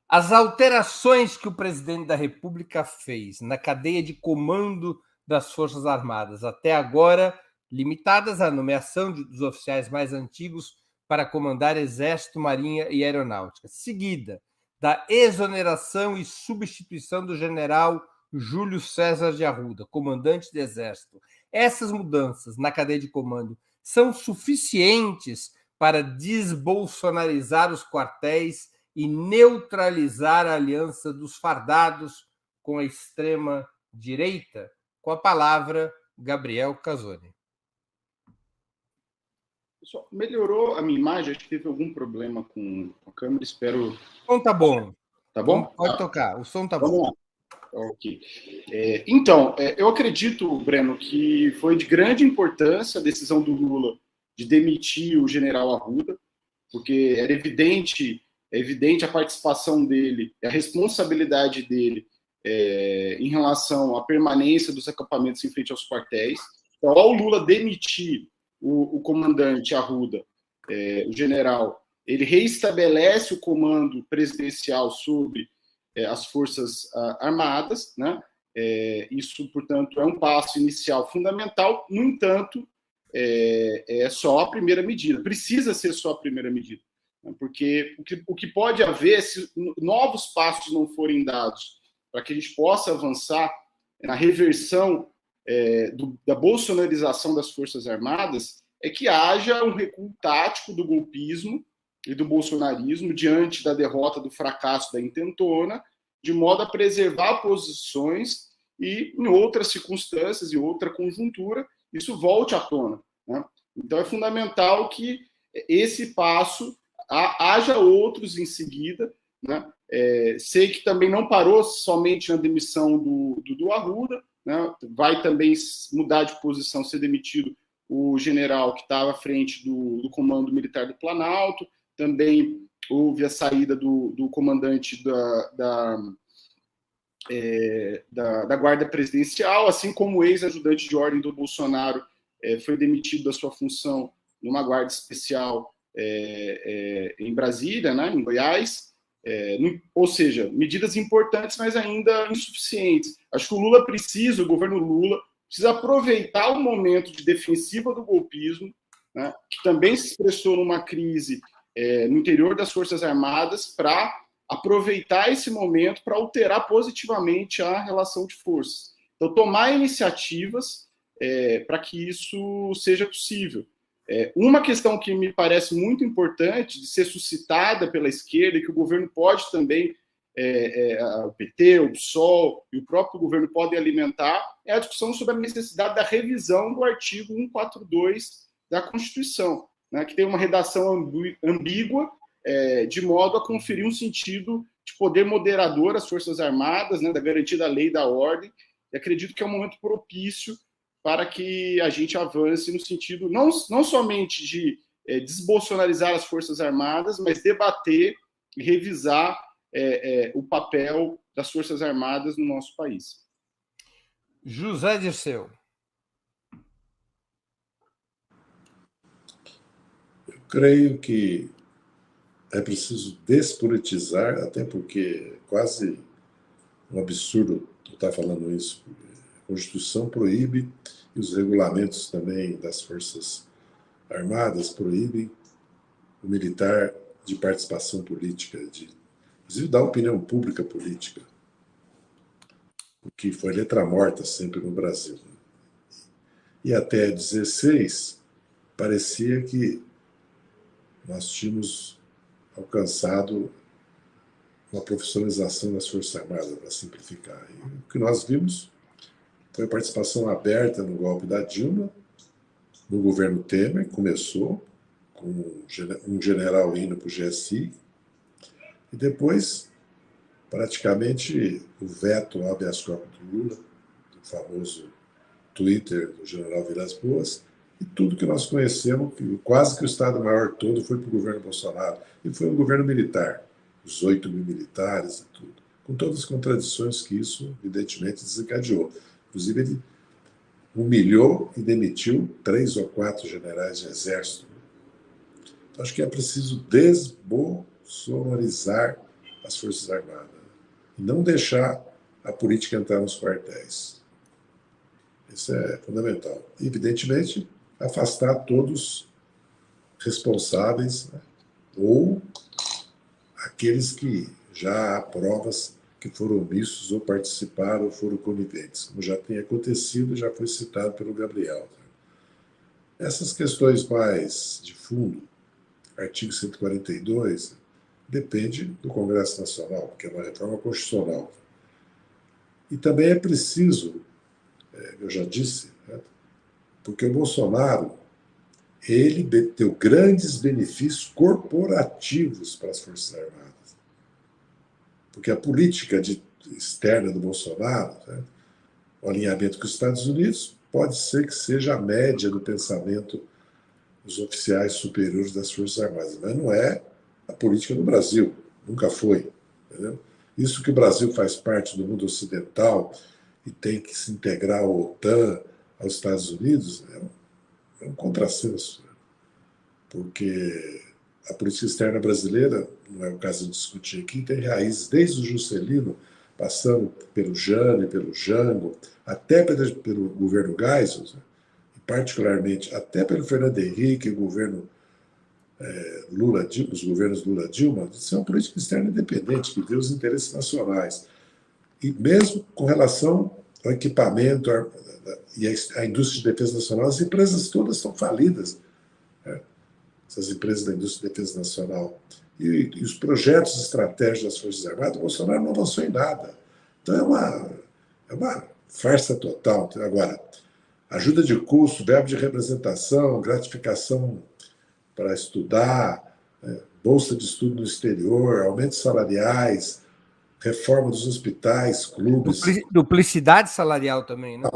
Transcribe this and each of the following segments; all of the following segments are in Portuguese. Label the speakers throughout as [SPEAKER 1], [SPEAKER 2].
[SPEAKER 1] As alterações que o presidente da República fez na cadeia de comando das Forças Armadas, até agora limitadas à nomeação dos oficiais mais antigos para comandar Exército, Marinha e Aeronáutica, seguida da exoneração e substituição do general Júlio César de Arruda, comandante do Exército. Essas mudanças na cadeia de comando são suficientes para desbolsonarizar os quartéis e neutralizar a aliança dos fardados com a extrema-direita? Com a palavra, Gabriel Casoni.
[SPEAKER 2] Pessoal, melhorou a minha imagem? Acho que teve algum problema com a câmera, espero...
[SPEAKER 1] O som tá bom.
[SPEAKER 2] Tá bom?
[SPEAKER 1] Pode tocar, o som tá bom.
[SPEAKER 2] Ok. Então, eu acredito, Breno, que foi de grande importância a decisão do Lula de demitir o general Arruda, porque era evidente a participação dele, a responsabilidade dele em relação à permanência dos acampamentos em frente aos quartéis. Então, ao Lula demitir o comandante Arruda, o general, ele reestabelece o comando presidencial sobre as Forças Armadas, né? Isso, portanto, é um passo inicial fundamental. No entanto, é só a primeira medida. Precisa ser só a primeira medida, né? Porque o que pode haver, se novos passos não forem dados para que a gente possa avançar na reversão da bolsonarização das Forças Armadas, é que haja um recuo tático do golpismo e do bolsonarismo diante da derrota, do fracasso da intentona, de modo a preservar posições e, em outras circunstâncias e outra conjuntura, isso volte à tona, né? Então, é fundamental que esse passo haja outros em seguida, né? Sei que também não parou somente na demissão do Arruda, né? Vai também mudar de posição, ser demitido o general que estava à frente do Comando Militar do Planalto. Também houve a saída do comandante da Guarda Presidencial, assim como o ex-ajudante de ordem do Bolsonaro foi demitido da sua função numa guarda especial em Brasília, né, em Goiás. Ou seja, medidas importantes, mas ainda insuficientes. Acho que o governo Lula precisa aproveitar o momento de defensiva do golpismo, né, que também se expressou numa crise no interior das Forças Armadas, para aproveitar esse momento para alterar positivamente a relação de forças. Então, tomar iniciativas para que isso seja possível. Uma questão que me parece muito importante de ser suscitada pela esquerda, e que o governo pode também, o PT, o PSOL e o próprio governo podem alimentar, é a discussão sobre a necessidade da revisão do artigo 142 da Constituição, né, que tem uma redação ambígua, de modo a conferir um sentido de poder moderador às Forças Armadas, né, da garantia da lei e da ordem. E acredito que é um momento propício para que a gente avance no sentido não somente de desbolsonarizar as Forças Armadas, mas debater e revisar o papel das Forças Armadas no nosso país.
[SPEAKER 1] José Dirceu.
[SPEAKER 3] Eu creio que é preciso despolitizar, até porque é quase um absurdo estar falando isso. A Constituição proíbe, e os regulamentos também das Forças Armadas proíbem o militar de participação política, inclusive da opinião pública política, o que foi letra morta sempre no Brasil. E até 16, parecia que nós tínhamos alcançado uma profissionalização das Forças Armadas, para simplificar. E o que nós vimos foi a participação aberta no golpe da Dilma, no governo Temer, começou com um general indo para o GSI, e depois, praticamente, o veto ao habeas corpus do Lula, do famoso Twitter do general Vilas Boas, e tudo que nós conhecemos, quase que o Estado-Maior todo foi para o governo Bolsonaro, e foi um governo militar, os 8 mil militares e tudo, com todas as contradições que isso, evidentemente, desencadeou. Inclusive, ele humilhou e demitiu 3 ou 4 generais de exército. Então, acho que é preciso desbolsonarizar as Forças Armadas. E não deixar a política entrar nos quartéis. Isso é fundamental. E, evidentemente, afastar todos responsáveis, né, ou aqueles que já há provas que foram omissos ou participaram ou foram coniventes, como já tem acontecido, já foi citado pelo Gabriel. Essas questões mais de fundo, artigo 142, depende do Congresso Nacional, que é uma reforma constitucional. E também é preciso, eu já disse, né, porque o Bolsonaro, ele deu grandes benefícios corporativos para as Forças Armadas. Porque a política externa do Bolsonaro, né, o alinhamento com os Estados Unidos, pode ser que seja a média do pensamento dos oficiais superiores das Forças Armadas, mas não é a política do Brasil, nunca foi. Entendeu? Isso que o Brasil faz parte do mundo ocidental e tem que se integrar à OTAN, aos Estados Unidos, é um contrassenso, né? Porque a política externa brasileira, não é o caso de discutir aqui, tem raízes desde o Juscelino, passando pelo Jânio, pelo Jango, até pelo governo Geisel, né? E particularmente até pelo Fernando Henrique, o governo Lula, os governos Lula-Dilma. Isso é uma política externa independente, que vê os interesses nacionais. E mesmo com relação ao equipamento e à indústria de defesa nacional, as empresas todas estão falidas, né? Essas empresas da indústria de defesa nacional. E os projetos estratégicos das Forças Armadas, o Bolsonaro não avançou em nada. Então é uma farsa total. Agora, ajuda de custo, verbo de representação, gratificação para estudar, bolsa de estudo no exterior, aumentos salariais, reforma dos hospitais, clubes.
[SPEAKER 1] Duplicidade salarial também, né?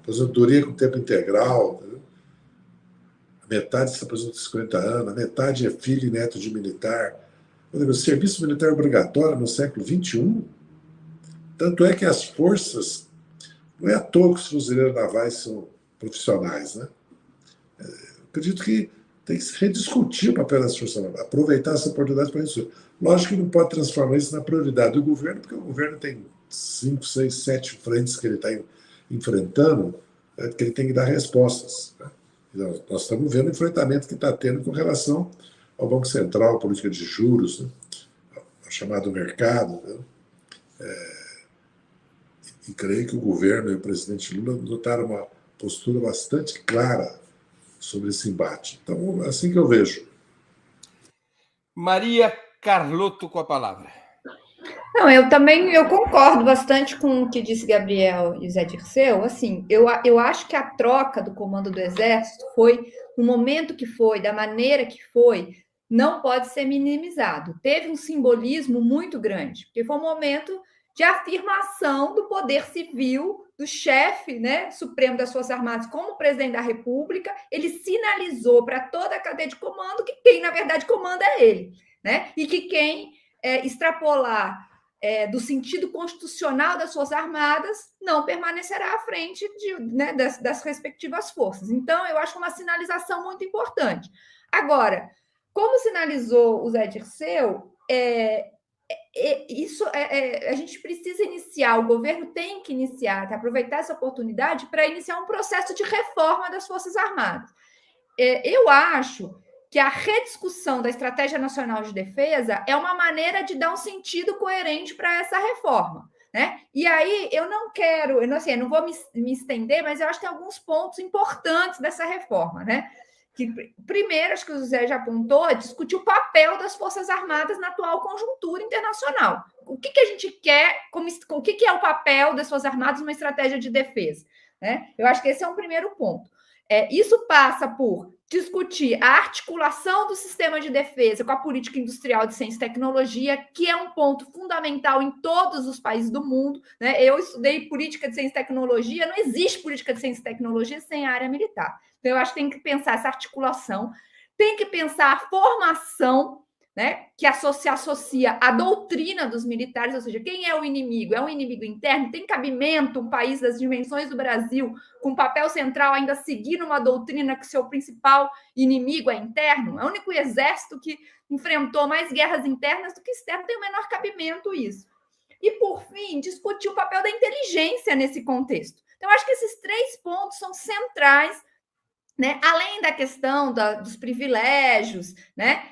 [SPEAKER 3] Aposentadoria com tempo integral. Metade se aposenta com 50 anos, a metade é filho e neto de militar. O serviço militar obrigatório no século XXI. Tanto é que as forças, não é à toa que os fuzileiros navais são profissionais, né? Acredito que tem que se rediscutir o papel das Forças Armadas, aproveitar essa oportunidade para isso. Lógico que não pode transformar isso na prioridade do governo, porque o governo tem 5, 6, 7 frentes que ele está enfrentando, que ele tem que dar respostas, né? Nós estamos vendo o enfrentamento que está tendo com relação ao Banco Central, a política de juros, né? O chamado mercado, né? E creio que o governo e o presidente Lula adotaram uma postura bastante clara sobre esse embate. Então, assim que eu vejo.
[SPEAKER 1] Maria Carlotto com a palavra.
[SPEAKER 4] Não, eu concordo bastante com o que disse Gabriel e Zé Dirceu. Assim, eu acho que a troca do comando do Exército foi, no momento que foi, da maneira que foi, não pode ser minimizado. Teve um simbolismo muito grande, porque foi um momento de afirmação do poder civil, do chefe, né, supremo das Forças Armadas, como presidente da República. Ele sinalizou para toda a cadeia de comando que quem, na verdade, comanda é ele, né? E que quem extrapolar do sentido constitucional das Forças Armadas não permanecerá à frente né, das respectivas forças. Então, eu acho uma sinalização muito importante. Agora, como sinalizou o Zé Dirceu, a gente precisa iniciar, o governo tem que iniciar, aproveitar essa oportunidade para iniciar um processo de reforma das Forças Armadas. Eu acho que a rediscussão da Estratégia Nacional de Defesa é uma maneira de dar um sentido coerente para essa reforma, né? E aí eu não quero, eu não vou me estender, mas eu acho que tem alguns pontos importantes dessa reforma, né? Que, primeiro, acho que o José já apontou, é discutir o papel das Forças Armadas na atual conjuntura internacional. O que a gente quer, o que é o papel das Forças Armadas numa estratégia de defesa, né? Eu acho que esse é um primeiro ponto. Isso passa por discutir a articulação do sistema de defesa com a política industrial de ciência e tecnologia, que é um ponto fundamental em todos os países do mundo, né? Eu estudei política de ciência e tecnologia, não existe política de ciência e tecnologia sem a área militar. Então, eu acho que tem que pensar essa articulação, tem que pensar a formação, né, que associa a doutrina dos militares, ou seja, quem é o inimigo? É um inimigo interno? Tem cabimento um país das dimensões do Brasil, com papel central, ainda seguir uma doutrina que seu principal inimigo é interno? É o único exército que enfrentou mais guerras internas do que externas, tem o menor cabimento isso. E, por fim, discutir o papel da inteligência nesse contexto. Então, acho que esses 3 pontos são centrais, né? Além da questão dos privilégios, né?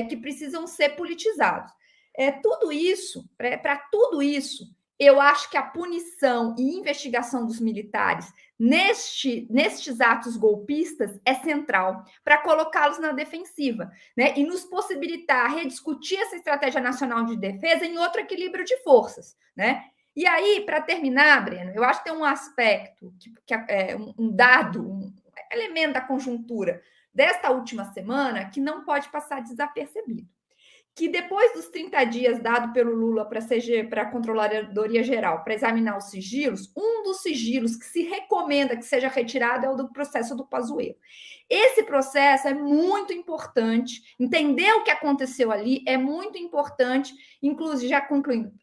[SPEAKER 4] Que precisam ser politizados. Tudo isso, para tudo isso, eu acho que a punição e investigação dos militares nestes atos golpistas é central para colocá-los na defensiva, né? E nos possibilitar rediscutir essa estratégia nacional de defesa em outro equilíbrio de forças, né? E aí, para terminar, Breno, eu acho que tem um aspecto, que é um dado, um elemento da conjuntura desta última semana que não pode passar desapercebido. Que depois dos 30 dias dado pelo Lula para a Controladoria Geral para examinar os sigilos, um dos sigilos que se recomenda que seja retirado é o do processo do Pazuello. Esse processo é muito importante, entender o que aconteceu ali é muito importante, inclusive, já concluindo,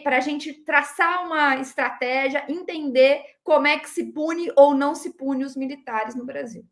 [SPEAKER 4] para a gente traçar uma estratégia, entender como é que se pune ou não se pune os militares no Brasil.